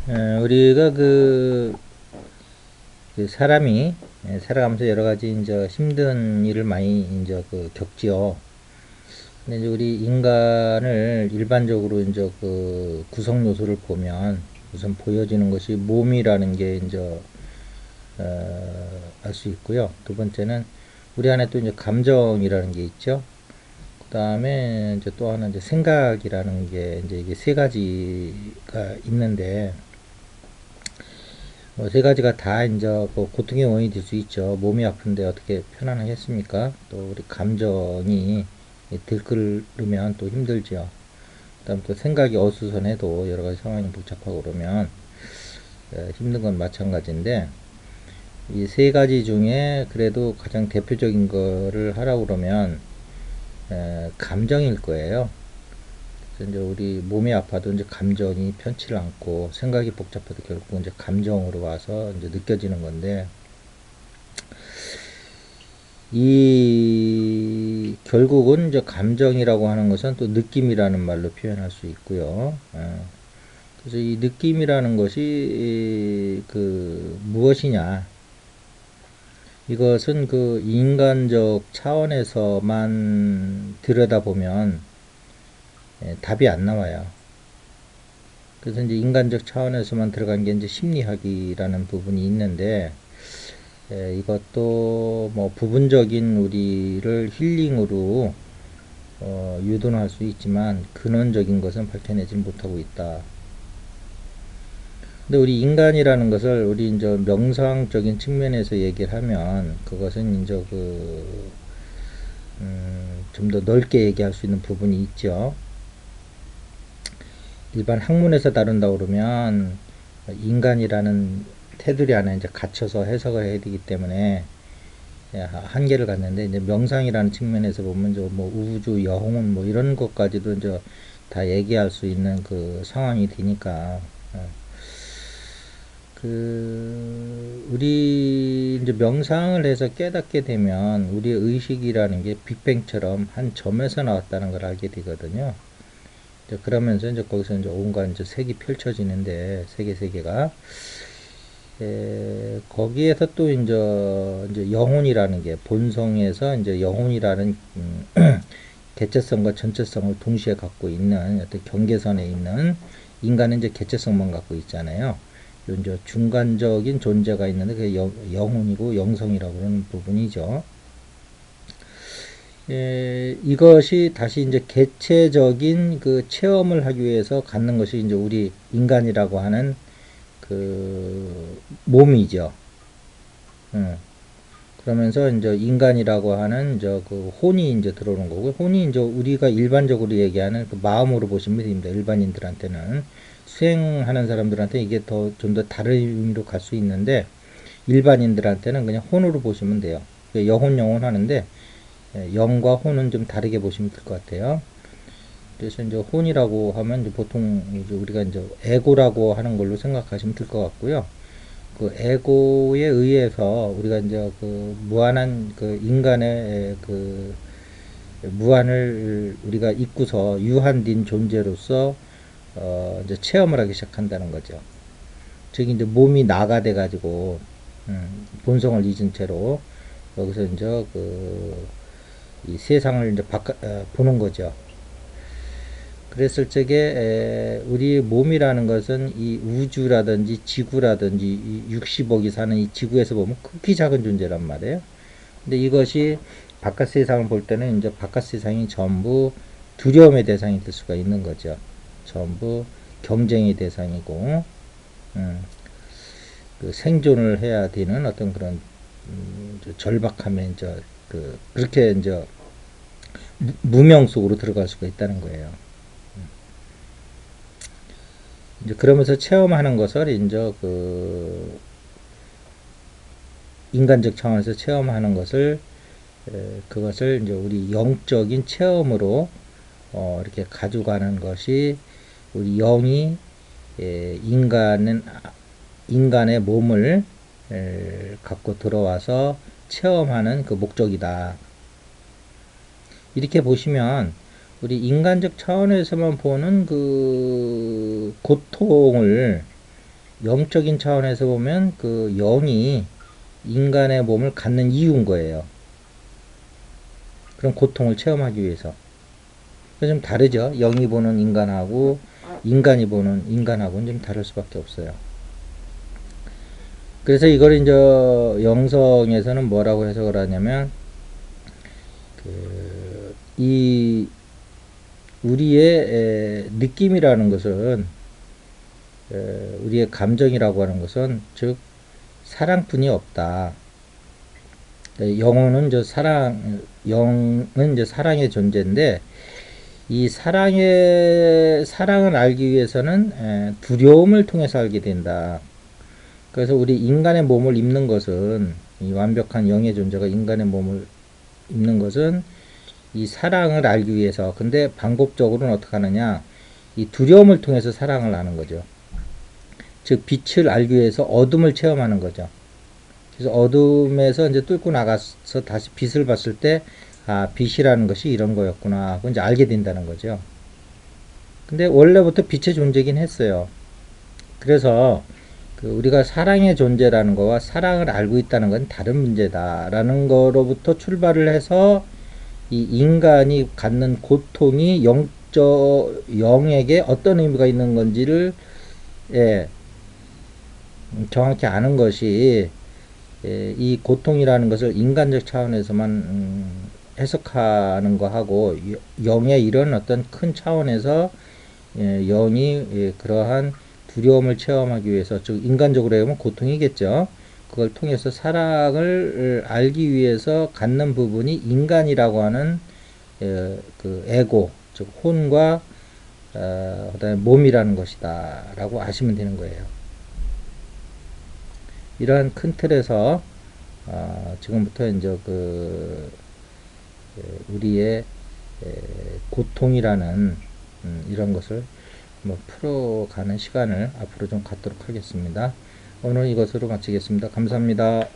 우리가 그 사람이 살아가면서 여러 가지 이제 힘든 일을 많이 이제 겪지요. 근데 이제 우리 인간을 일반적으로 이제 그 구성 요소를 보면 우선 보여지는 것이 몸이라는 게 이제 알 수 있고요. 두 번째는 우리 안에 또 이제 감정이라는 게 있죠. 그 다음에 이제 또 하나 이제 생각이라는 게 이제 이게 세 가지가 있는데 세 가지가 다 이제 그 고통의 원인이 될 수 있죠. 몸이 아픈데 어떻게 편안하겠습니까? 또 우리 감정이 들끓으면 또 힘들죠. 그다음 또 생각이 어수선해도 여러 가지 상황이 복잡하고 그러면 힘든 건 마찬가지인데 이 세 가지 중에 그래도 가장 대표적인 거를 하라고 그러면 감정일 거예요. 그래서 이제 우리 몸이 아파도 이제 감정이 편치를 않고 생각이 복잡해도 결국 이제 감정으로 와서 이제 느껴지는 건데 이 결국은 이제 감정이라고 하는 것은 또 느낌이라는 말로 표현할 수 있고요. 그래서 이 느낌이라는 것이 그 무엇이냐? 이것은 그 인간적 차원에서만 들여다보면 답이 안 나와요. 그래서 이제 인간적 차원에서만 들어간 게 이제 심리학이라는 부분이 있는데 이것도 뭐 부분적인 우리를 힐링으로 유도할 수 있지만 근원적인 것은 밝혀내지 못하고 있다. 근데 우리 인간이라는 것을 우리 이제 명상적인 측면에서 얘기를 하면 그것은 이제 좀 더 넓게 얘기할 수 있는 부분이 있죠. 일반 학문에서 다룬다 그러면 인간이라는 테두리 안에 이제 갇혀서 해석을 해야 되기 때문에 한계를 갖는데 이제 명상이라는 측면에서 보면 이제 뭐 우주, 영혼 뭐 이런 것까지도 이제 다 얘기할 수 있는 그 상황이 되니까 우리 이제 명상을 해서 깨닫게 되면 우리의 의식이라는 게 빅뱅처럼 한 점에서 나왔다는 걸 알게 되거든요. 이제 그러면서 이제 거기서 이제 온갖 이제 색이 펼쳐지는데 세계가 거기에서 또 이제 영혼이라는 게 본성에서 이제 영혼이라는 개체성과 전체성을 동시에 갖고 있는 어떤 경계선에 있는 인간은 이제 개체성만 갖고 있잖아요. 이제 중간적인 존재가 있는데 그게 영혼이고 영성이라고 하는 부분이죠. 이것이 다시 이제 개체적인 그 체험을 하기 위해서 갖는 것이 이제 우리 인간이라고 하는 그 몸이죠. 그러면서 이제 인간이라고 하는 이제 그 혼이 이제 들어오는 거고, 혼이 이제 우리가 일반적으로 얘기하는 그 마음으로 보시면 됩니다. 일반인들한테는 수행하는 사람들한테 이게 더 좀 더 다른 의미로 갈 수 있는데 일반인들한테는 그냥 혼으로 보시면 돼요. 영혼 하는데 영과 혼은 좀 다르게 보시면 될 것 같아요. 그래서 이제 혼이라고 하면 이제 보통 이제 우리가 이제 에고라고 하는 걸로 생각하시면 될 것 같고요. 그 에고에 의해서 우리가 이제 그 무한한 그 인간의 그 무한을 우리가 잊고서 유한된 존재로서 이제 체험을 하기 시작한다는 거죠. 즉 이제 몸이 나가 돼 가지고 본성을 잊은 채로 여기서 이제 이 세상을 이제 보는 거죠. 그랬을 적에 우리 몸이라는 것은 이 우주라든지 지구라든지 이 60억이 사는 이 지구에서 보면 극히 작은 존재란 말이에요. 근데 이것이 바깥 세상을 볼 때는 이제 바깥 세상이 전부 두려움의 대상이 될 수가 있는 거죠. 전부 경쟁의 대상이고, 그 생존을 해야 되는 어떤 그런 절박함에 이제 그렇게 이제 무명 속으로 들어갈 수가 있다는 거예요. 이제 그러면서 체험하는 것을 이제 그 인간적 차원에서 체험하는 것을 그것을 이제 우리 영적인 체험으로 이렇게 가져가는 것이 우리 영이 인간의 몸을 갖고 들어와서 체험하는 그 목적이다. 이렇게 보시면 우리 인간적 차원에서만 보는 그 고통을 영적인 차원에서 보면 그 영이 인간의 몸을 갖는 이유인 거예요. 그런 고통을 체험하기 위해서. 좀 다르죠. 영이 보는 인간하고 인간이 보는 인간하고는 좀 다를 수밖에 없어요. 그래서 이걸 이제 영성에서는 뭐라고 해석을 하냐면 이 우리의 느낌이라는 것은 우리의 감정이라고 하는 것은 즉 사랑뿐이 없다. 영혼은 영은 사랑의 존재인데 이 사랑을 알기 위해서는 두려움을 통해서 알게 된다. 그래서 우리 인간의 몸을 입는 것은 이 완벽한 영의 존재가 인간의 몸을 입는 것은 이 사랑을 알기 위해서. 근데 방법적으로는 어떻게 하느냐? 이 두려움을 통해서 사랑을 하는 거죠. 즉 빛을 알기 위해서 어둠을 체험하는 거죠. 그래서 어둠에서 이제 뚫고 나가서 다시 빛을 봤을 때 아, 빛이라는 것이 이런 거였구나 하고 이제 알게 된다는 거죠. 근데 원래부터 빛의 존재긴 했어요. 그래서 그 우리가 사랑의 존재라는 거와 사랑을 알고 있다는 건 다른 문제다라는 거로부터 출발을 해서 이 인간이 갖는 고통이 영에게 어떤 의미가 있는 건지를 예, 정확히 아는 것이 이 고통이라는 것을 인간적 차원에서만 해석하는 거하고 영의 이런 어떤 큰 차원에서 영이 그러한 두려움을 체험하기 위해서 즉 인간적으로 하면 고통이겠죠. 그걸 통해서 사랑을 알기 위해서 갖는 부분이 인간이라고 하는 그 에고 즉 혼과 그다음에 몸이라는 것이다 라고 아시면 되는 거예요. 이러한 큰 틀에서 지금부터 이제 그 우리의 고통이라는 이런 것을 뭐 풀어가는 시간을 앞으로 좀 갖도록 하겠습니다. 오늘 이것으로 마치겠습니다. 감사합니다.